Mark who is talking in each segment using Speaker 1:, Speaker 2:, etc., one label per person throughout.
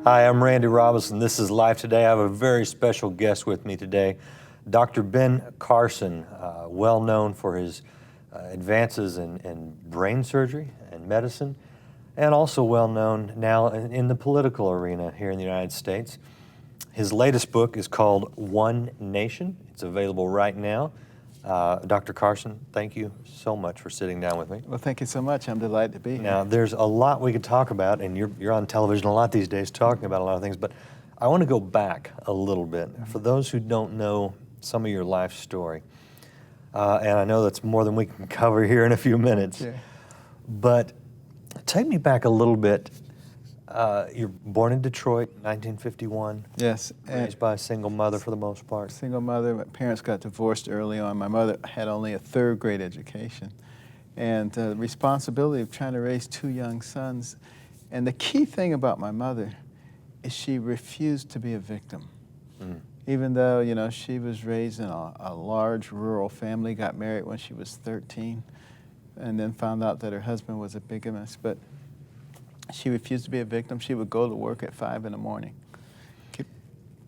Speaker 1: Hi, I'm Randy Robison. This is Life Today. I have a very special guest with me today, Dr. Ben Carson, well known for his advances in brain surgery and medicine, and also well known now in the political arena here in the United States. His latest book is called One Nation. It's available right now. Dr. Carson, thank you so much for sitting down with me.
Speaker 2: Well, thank you so much. I'm delighted to be here.
Speaker 1: Now, there's a lot we could talk about, and you're on television a lot these days talking about a lot of things, but I want to go back a little bit. For those who don't know some of your life story, and I know that's more than we can cover here in a few minutes, but take me back a little bit. You're born in Detroit, 1951.
Speaker 2: Yes.
Speaker 1: Raised by a single mother for the most part.
Speaker 2: Single mother. My parents got divorced early on. My mother had only a third grade education. And the responsibility of trying to raise two young sons. And the key thing about my mother is she refused to be a victim. Even though, you know, she was raised in a large rural family, got married when she was 13, and then found out that her husband was a bigamist. But she refused to be a victim. She would go to work at 5 in the morning,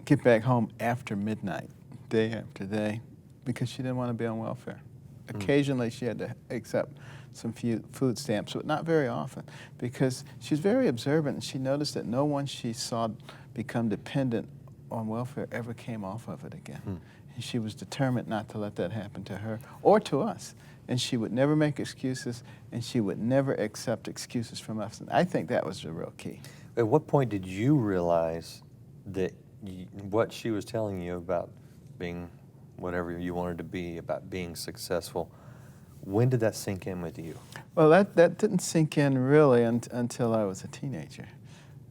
Speaker 2: get back home after midnight, day after day, because she didn't want to be on welfare. Occasionally she had to accept some few food stamps, but not very often, because she's very observant, and she noticed that no one she saw become dependent on welfare ever came off of it again. And she was determined not to let that happen to her or to us. And she would never make excuses, and she would never accept excuses from us. And I think that was the real key.
Speaker 1: At what point did you realize that what she was telling you about being whatever you wanted to be, about being successful, when did that sink in with you?
Speaker 2: Well, that didn't sink in really until I was a teenager.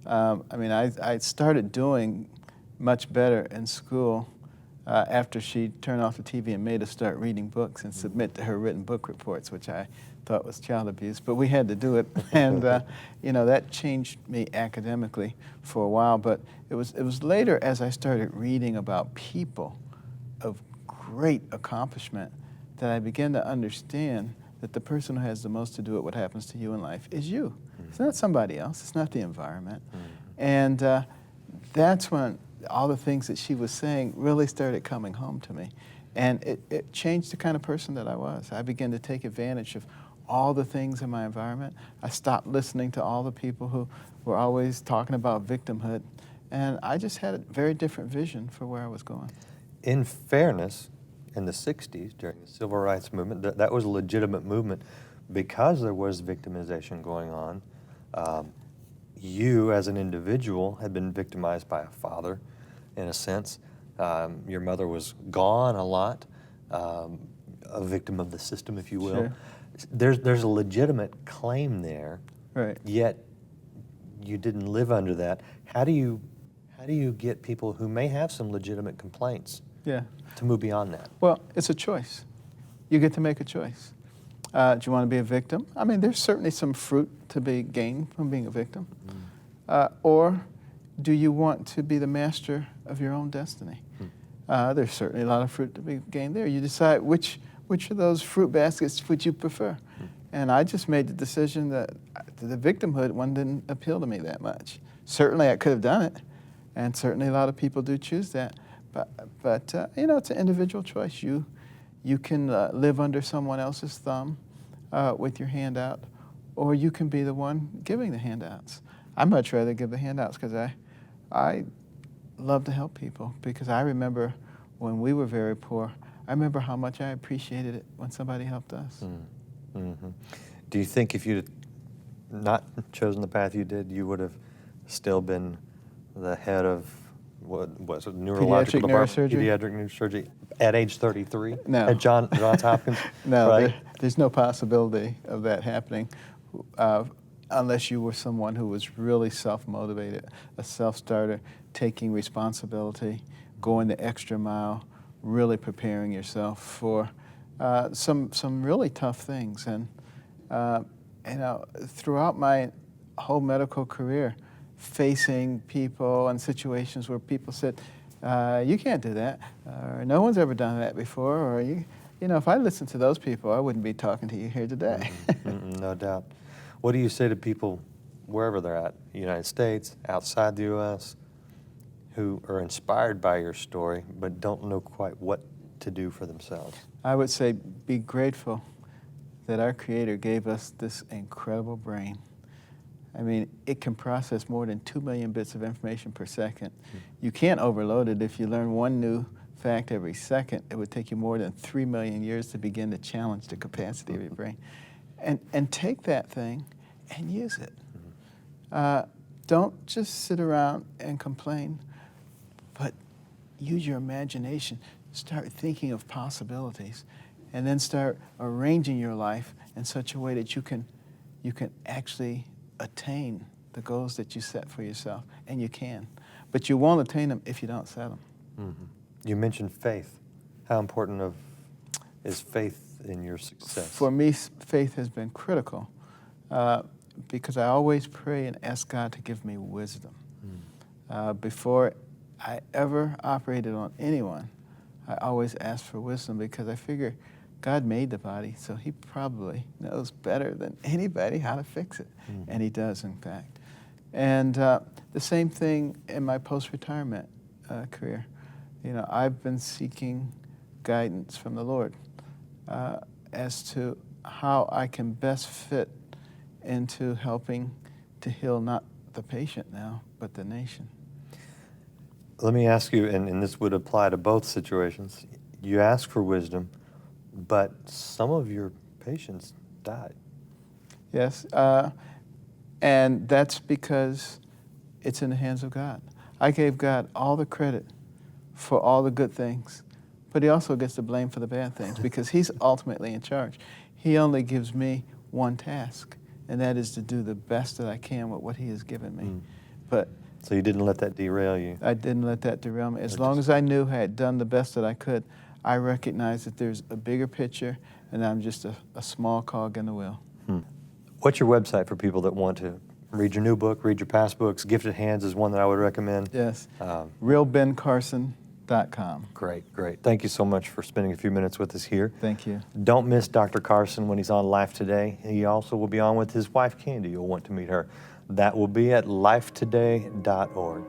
Speaker 2: I mean, I started doing much better in school after she turned off the TV and made us start reading books and submit to her written book reports, which I thought was child abuse, but we had to do it. And you know, that changed me academically for a while, but it was later as I started reading about people of great accomplishment that I began to understand that the person who has the most to do with what happens to you in life is you. It's not somebody else. It's not the environment. And that's when all the things that she was saying really started coming home to me. And it changed the kind of person that I was. I began to take advantage of all the things in my environment. I stopped listening to all the people who were always talking about victimhood. And I just had a very different vision for where I was going.
Speaker 1: In fairness, in the 60s, during the Civil Rights Movement, that was a legitimate movement because there was victimization going on. You, as an individual, had been victimized by a father, in a sense. Your mother was gone a lot, a victim of the system, if you will.
Speaker 2: Sure.
Speaker 1: There's a legitimate claim there,
Speaker 2: Right.
Speaker 1: yet you didn't live under that. How do you get people who may have some legitimate complaints to move beyond that?
Speaker 2: Well, it's a choice. You get to make a choice. Do you want to be a victim? I mean, there's certainly some fruit to be gained from being a victim. Or do you want to be the master of your own destiny? There's certainly a lot of fruit to be gained there. You decide which of those fruit baskets would you prefer. And I just made the decision that the victimhood one didn't appeal to me that much. Certainly I could have done it, and certainly a lot of people do choose that. But you know, it's an individual choice. You can live under someone else's thumb with your hand out, or you can be the one giving the handouts. I'd much rather give the handouts because I love to help people, because I remember when we were very poor, I remember how much I appreciated it when somebody helped us.
Speaker 1: Do you think if you'd not chosen the path you did, you would have still been the head of what was it, neurological department? Pediatric neurosurgery at age 33?
Speaker 2: No.
Speaker 1: At Johns Hopkins?
Speaker 2: No,
Speaker 1: right?
Speaker 2: There's no possibility of that happening unless you were someone who was really self-motivated, a self-starter, taking responsibility, going the extra mile, really preparing yourself for some really tough things. And you know, throughout my whole medical career, facing people and situations where people said, you can't do that, or no one's ever done that before, or you know, if I listened to those people, I wouldn't be talking to you here today.
Speaker 1: No doubt. What do you say to people wherever they're at, United States, outside the U.S., who are inspired by your story but don't know quite what to do for themselves?
Speaker 2: I would say be grateful that our Creator gave us this incredible brain. I mean, it can process more than 2 million bits of information per second. You can't overload it. If you learn one new fact every second, it would take you more than 3 million years to begin to challenge the capacity of your brain. And take that thing and use it. Don't just sit around and complain, but use your imagination. Start thinking of possibilities, and then start arranging your life in such a way that you can actually attain the goals that you set for yourself, and you can. But you won't attain them if you don't set them.
Speaker 1: Mm-hmm. You mentioned faith. How important is faith in your success?
Speaker 2: For me, faith has been critical because I always pray and ask God to give me wisdom. Before I ever operated on anyone, I always ask for wisdom because I figure God made the body, so he probably knows better than anybody how to fix it. And he does, in fact. And the same thing in my post-retirement career. You know, I've been seeking guidance from the Lord as to how I can best fit into helping to heal not the patient now, but the nation.
Speaker 1: Let me ask you, and this would apply to both situations. You ask for wisdom, but some of your patients died.
Speaker 2: Yes, and that's because it's in the hands of God. I gave God all the credit for all the good things, but he also gets the blame for the bad things because he's ultimately in charge. He only gives me one task, and that is to do the best that I can with what he has given me. But
Speaker 1: so you didn't let that derail you?
Speaker 2: I didn't let that derail me. As long as I knew I had done the best that I could, I recognized that there's a bigger picture, and I'm just a small cog in the wheel.
Speaker 1: What's your website for people that want to read your new book, read your past books? Gifted Hands is one that I would recommend.
Speaker 2: Yes, realbencarson.com.
Speaker 1: Great, great. Thank you so much for spending a few minutes with us here.
Speaker 2: Thank you.
Speaker 1: Don't miss Dr. Carson when he's on Life Today. He also will be on with his wife, Candy. You'll want to meet her. That will be at lifetoday.org.